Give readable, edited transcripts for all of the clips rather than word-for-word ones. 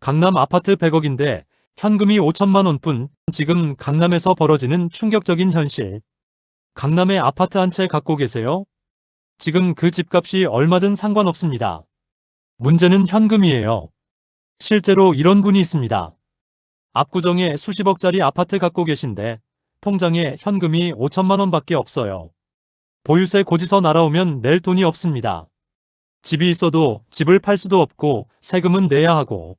강남 아파트 100억인데 현금이 5천만 원뿐. 지금 강남에서 벌어지는 충격적인 현실. 강남에 아파트 한 채 갖고 계세요? 지금 그 집값이 얼마든 상관없습니다. 문제는 현금이에요. 실제로 이런 분이 있습니다. 압구정에 수십억짜리 아파트 갖고 계신데 통장에 현금이 5천만 원밖에 없어요. 보유세 고지서 날아오면 낼 돈이 없습니다. 집이 있어도 집을 팔 수도 없고 세금은 내야 하고.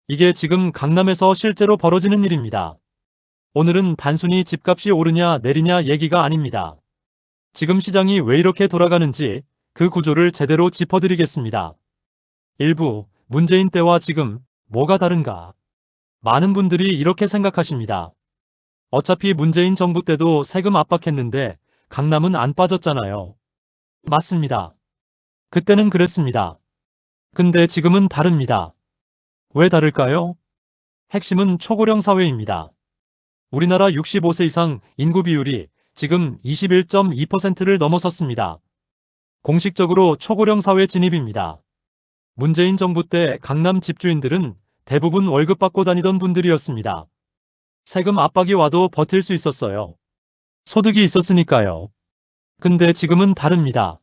이게 지금 강남에서 실제로 벌어지는 일입니다. 오늘은 단순히 집값이 오르냐 내리냐 얘기가 아닙니다. 지금 시장이 왜 이렇게 돌아가는지 그 구조를 제대로 짚어드리겠습니다. 일부 문재인 때와 지금 뭐가 다른가? 많은 분들이 이렇게 생각하십니다. 어차피 문재인 정부 때도 세금 압박했는데 강남은 안 빠졌잖아요. 맞습니다. 그때는 그랬습니다. 근데 지금은 다릅니다. 왜 다를까요? 핵심은 초고령 사회입니다. 우리나라 65세 이상 인구 비율이 지금 21.2%를 넘어섰습니다. 공식적으로 초고령 사회 진입입니다. 문재인 정부 때 강남 집주인들은 대부분 월급 받고 다니던 분들이었습니다. 세금 압박이 와도 버틸 수 있었어요. 소득이 있었으니까요. 근데 지금은 다릅니다.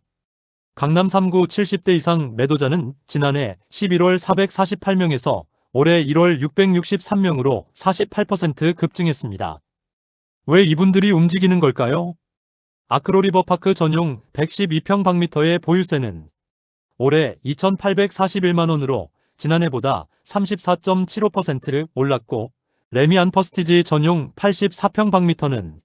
강남 3구 70대 이상 매도자는 지난해 11월 448명에서 올해 1월 663명으로 48% 급증했습니다. 왜 이분들이 움직이는 걸까요? 아크로리버파크 전용 112평방미터의 보유세는 올해 2,841만 원으로 지난해보다 34.75% 올랐고, 레미안 퍼스티지 전용 84평방미터는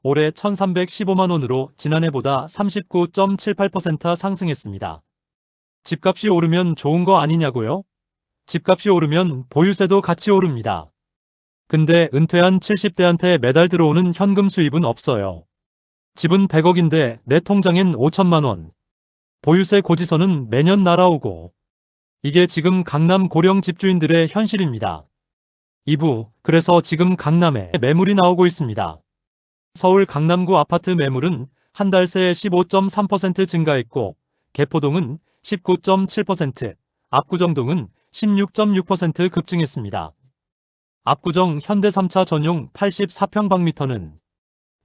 올해 1,315만 원으로 지난해보다 39.78% 상승했습니다. 집값이 오르면 좋은 거 아니냐고요? 집값이 오르면 보유세도 같이 오릅니다. 근데 은퇴한 70대한테 매달 들어오는 현금 수입은 없어요. 집은 100억인데 내 통장엔 5천만 원. 보유세 고지서는 매년 날아오고. 이게 지금 강남 고령 집주인들의 현실입니다. 2부, 그래서 지금 강남에 매물이 나오고 있습니다. 서울 강남구 아파트 매물은 한 달 새 15.3% 증가했고, 개포동은 19.7%, 압구정동은 16.6% 급증했습니다. 압구정 현대 3차 전용 84평방미터는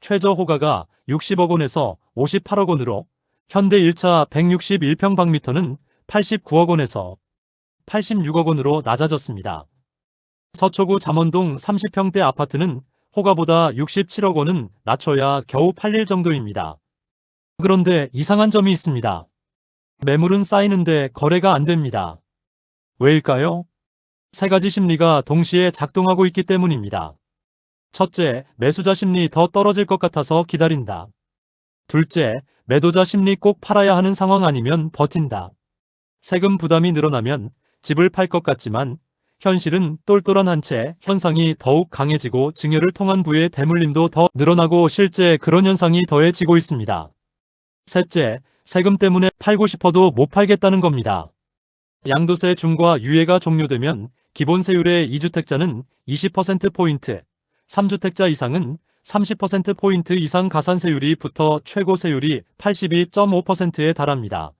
최저 호가가 60억 원에서 58억 원으로, 현대 1차 161평방미터는 89억 원에서 86억 원으로 낮아졌습니다. 서초구 잠원동 30평대 아파트는 호가보다 67억 원은 낮춰야 겨우 팔릴 정도입니다. 그런데 이상한 점이 있습니다. 매물은 쌓이는데 거래가 안 됩니다. 왜일까요? 세 가지 심리가 동시에 작동하고 있기 때문입니다. 첫째, 매수자 심리 더 떨어질 것 같아서 기다린다. 둘째, 매도자 심리 꼭 팔아야 하는 상황 아니면 버틴다. 세금 부담이 늘어나면 집을 팔 것 같지만 현실은 똘똘한 한 채 현상이 더욱 강해지고 증여를 통한 부의 대물림도 더 늘어나고 실제 그런 현상이 더해지고 있습니다. 셋째, 세금 때문에 팔고 싶어도 못 팔겠다는 겁니다. 양도세 중과 유예가 종료되면 기본세율의 2주택자는 20%포인트, 3주택자 이상은 30%포인트 이상 가산세율이 붙어 최고 세율이 82.5%에 달합니다.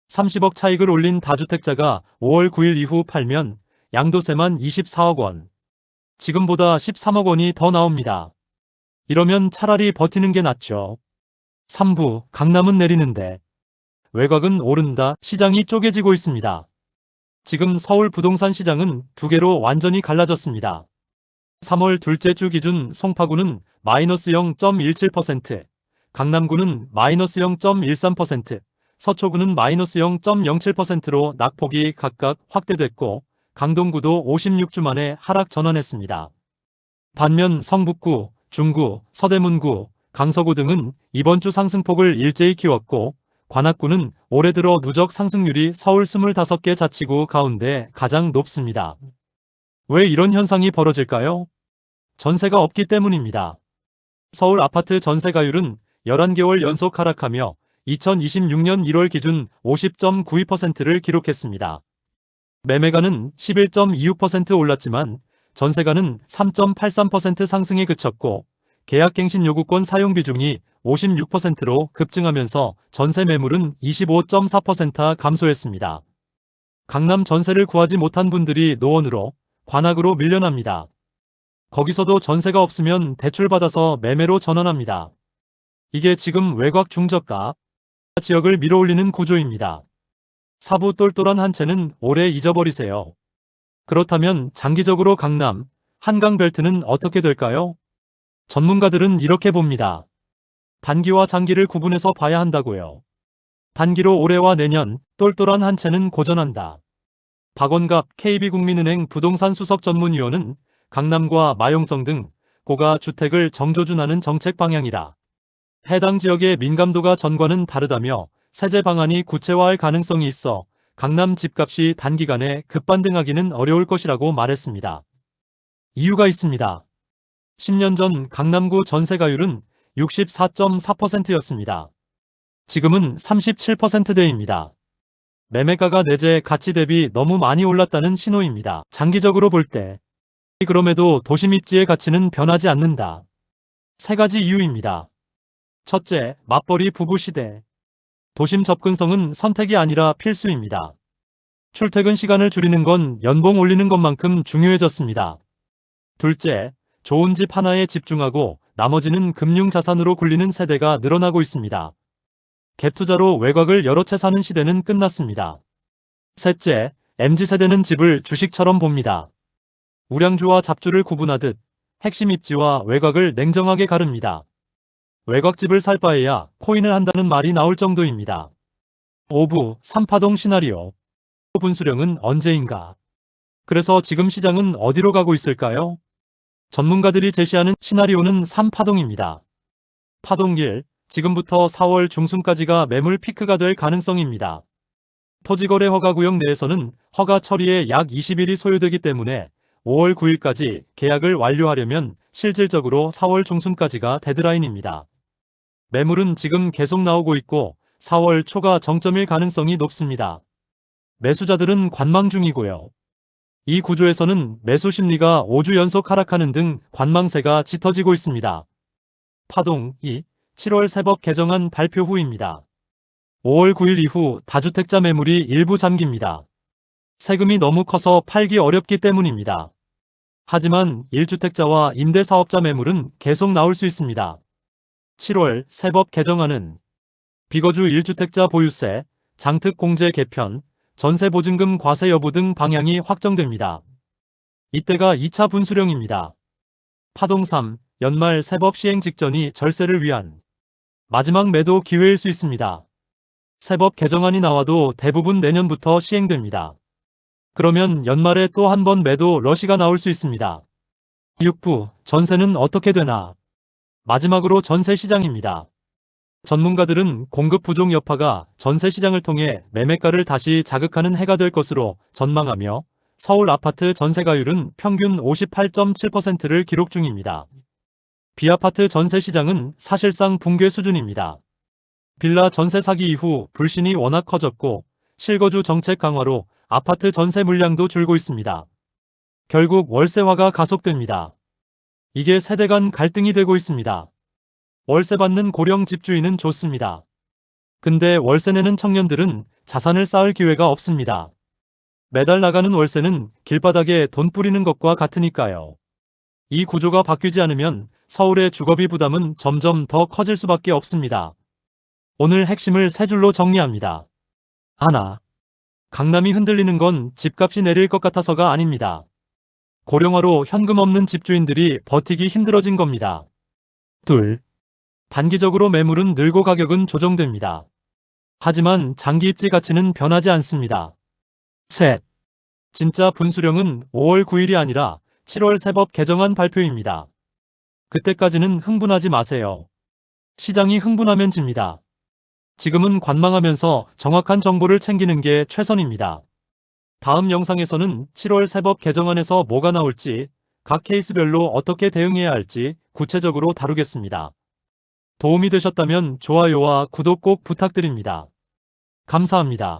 30억 차익을 올린 다주택자가 5월 9일 이후 팔면 양도세만 24억 원. 지금보다 13억 원이 더 나옵니다. 이러면 차라리 버티는 게 낫죠. 3부, 강남은 내리는데 외곽은 오른다. 시장이 쪼개지고 있습니다. 지금 서울 부동산 시장은 두 개로 완전히 갈라졌습니다. 3월 둘째 주 기준 송파구는 마이너스 0.17%, 강남구는 마이너스 0.13%, 서초구는 마이너스 0.07%로 낙폭이 각각 확대됐고, 강동구도 56주 만에 하락 전환했습니다. 반면 성북구, 중구, 서대문구, 강서구 등은 이번 주 상승폭을 일제히 키웠고, 관악구는 올해 들어 누적 상승률이 서울 25개 자치구 가운데 가장 높습니다. 왜 이런 현상이 벌어질까요? 전세가 없기 때문입니다. 서울 아파트 전세가율은 11개월 연속 하락하며 2026년 1월 기준 50.92%를 기록했습니다. 매매가는 11.26% 올랐지만 전세가는 3.83% 상승에 그쳤고 계약갱신 요구권 사용 비중이 56%로 급증하면서 전세 매물은 25.4% 감소했습니다. 강남 전세를 구하지 못한 분들이 노원으로, 관악으로 밀려납니다. 거기서도 전세가 없으면 대출받아서 매매로 전환합니다. 이게 지금 외곽 중저가 지역을 밀어올리는 구조입니다. 사부 똘똘한 한 채는 오래 잊어버리세요. 그렇다면 장기적으로 강남, 한강벨트는 어떻게 될까요? 전문가들은 이렇게 봅니다. 단기와 장기를 구분해서 봐야 한다고요. 단기로 올해와 내년, 똘똘한 한 채는 고전한다. 박원갑 KB국민은행 부동산 수석 전문위원은 강남과 마용성 등 고가 주택을 정조준하는 정책 방향이라 해당 지역의 민감도가 전과는 다르다며 세제 방안이 구체화할 가능성이 있어 강남 집값이 단기간에 급반등하기는 어려울 것이라고 말했습니다. 이유가 있습니다. 10년 전 강남구 전세가율은 64.4%였습니다. 지금은 37%대입니다. 매매가가 내재 가치 대비 너무 많이 올랐다는 신호입니다. 장기적으로 볼 때 그럼에도 도심 입지의 가치는 변하지 않는다. 세 가지 이유입니다. 첫째, 맞벌이 부부 시대. 도심 접근성은 선택이 아니라 필수입니다. 출퇴근 시간을 줄이는 건 연봉 올리는 것만큼 중요해졌습니다. 둘째, 좋은 집 하나에 집중하고 나머지는 금융자산으로 굴리는 세대가 늘어나고 있습니다. 갭투자로 외곽을 여러 채 사는 시대는 끝났습니다. 셋째, MZ세대는 집을 주식처럼 봅니다. 우량주와 잡주를 구분하듯 핵심 입지와 외곽을 냉정하게 가릅니다. 외곽집을 살 바에야 코인을 한다는 말이 나올 정도입니다. 5부 3파동 시나리오. 분수령은 언제인가? 그래서 지금 시장은 어디로 가고 있을까요? 전문가들이 제시하는 시나리오는 3파동입니다. 파동 1, 지금부터 4월 중순까지가 매물 피크가 될 가능성입니다. 토지거래 허가구역 내에서는 허가 처리에 약 20일이 소요되기 때문에 5월 9일까지 계약을 완료하려면 실질적으로 4월 중순까지가 데드라인입니다. 매물은 지금 계속 나오고 있고 4월 초가 정점일 가능성이 높습니다. 매수자들은 관망 중이고요. 이 구조에서는 매수 심리가 5주 연속 하락하는 등 관망세가 짙어지고 있습니다. 파동 2, 7월 세법 개정안 발표 후입니다. 5월 9일 이후 다주택자 매물이 일부 잠깁니다. 세금이 너무 커서 팔기 어렵기 때문입니다. 하지만 1주택자와 임대사업자 매물은 계속 나올 수 있습니다. 7월 세법 개정안은 비거주 1주택자 보유세, 장특공제 개편, 전세보증금 과세 여부 등 방향이 확정됩니다. 이때가 2차 분수령입니다. 파동 3, 연말 세법 시행 직전이 절세를 위한 마지막 매도 기회일 수 있습니다. 세법 개정안이 나와도 대부분 내년부터 시행됩니다. 그러면 연말에 또 한 번 매도 러시가 나올 수 있습니다. 6부, 전세는 어떻게 되나? 마지막으로 전세 시장입니다. 전문가들은 공급 부족 여파가 전세 시장을 통해 매매가를 다시 자극하는 해가 될 것으로 전망하며 서울 아파트 전세가율은 평균 58.7%를 기록 중입니다. 비아파트 전세 시장은 사실상 붕괴 수준입니다. 빌라 전세 사기 이후 불신이 워낙 커졌고 실거주 정책 강화로 아파트 전세 물량도 줄고 있습니다. 결국 월세화가 가속됩니다. 이게 세대 간 갈등이 되고 있습니다. 월세 받는 고령 집주인은 좋습니다. 근데 월세 내는 청년들은 자산을 쌓을 기회가 없습니다. 매달 나가는 월세는 길바닥에 돈 뿌리는 것과 같으니까요. 이 구조가 바뀌지 않으면 서울의 주거비 부담은 점점 더 커질 수밖에 없습니다. 오늘 핵심을 세 줄로 정리합니다. 하나, 강남이 흔들리는 건 집값이 내릴 것 같아서가 아닙니다. 고령화로 현금 없는 집주인들이 버티기 힘들어진 겁니다. 둘, 단기적으로 매물은 늘고 가격은 조정됩니다. 하지만 장기 입지 가치는 변하지 않습니다. 셋, 진짜 분수령은 5월 9일이 아니라 7월 세법 개정안 발표입니다. 그때까지는 흥분하지 마세요. 시장이 흥분하면 집니다. 지금은 관망하면서 정확한 정보를 챙기는 게 최선입니다. 다음 영상에서는 7월 세법 개정안에서 뭐가 나올지, 각 케이스별로 어떻게 대응해야 할지 구체적으로 다루겠습니다. 도움이 되셨다면 좋아요와 구독 꼭 부탁드립니다. 감사합니다.